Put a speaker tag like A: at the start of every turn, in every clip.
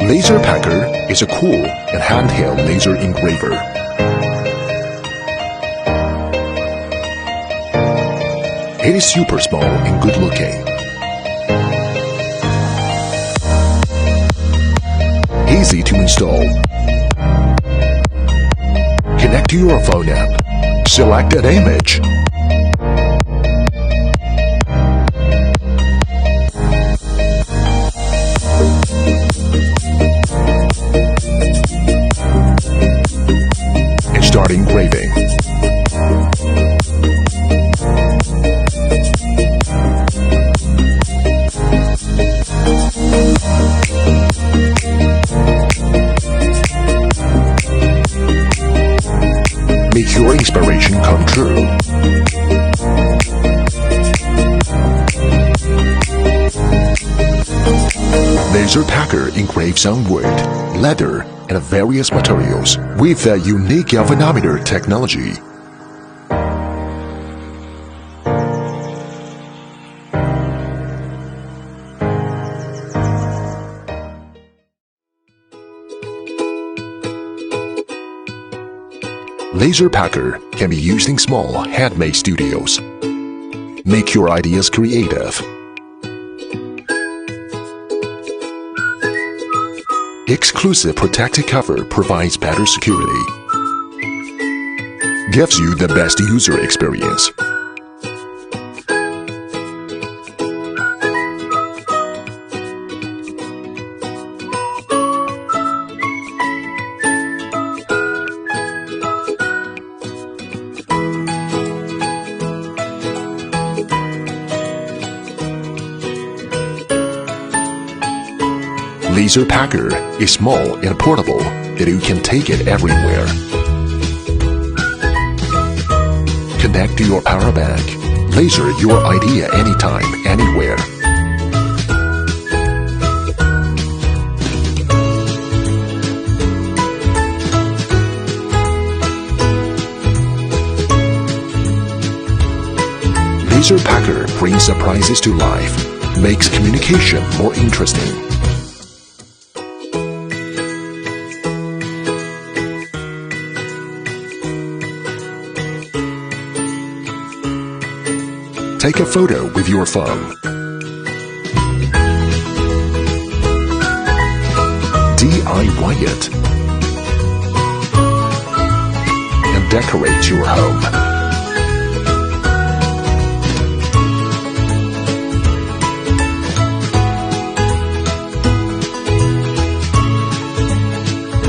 A: Laser Packer is a cool and handheld laser engraver. It is super small and good looking. Easy to install. Connect to your phone app. Select an image. And start engraving. Make your inspiration come true. Laser Packer engraves on wood, leather, and various materials with a unique galvanometer technology. Laser Packer can be used in small, handmade studios. Make your ideas creative. Exclusive protective cover provides better security. Gives you the best user experience. Laser Packer is small and portable that you can take it everywhere. Connect to your power bank. Laser your idea anytime, anywhere. Laser Packer brings surprises to life, makes communication more interesting. Take a photo with your phone. DIY it. And decorate your home.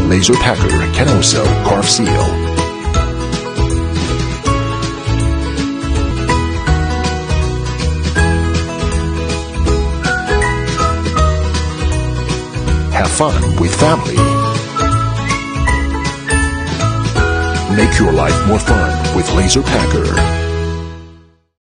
A: Laser Packer can also carve seal. Have fun with family. Make your life more fun with Laser Packer.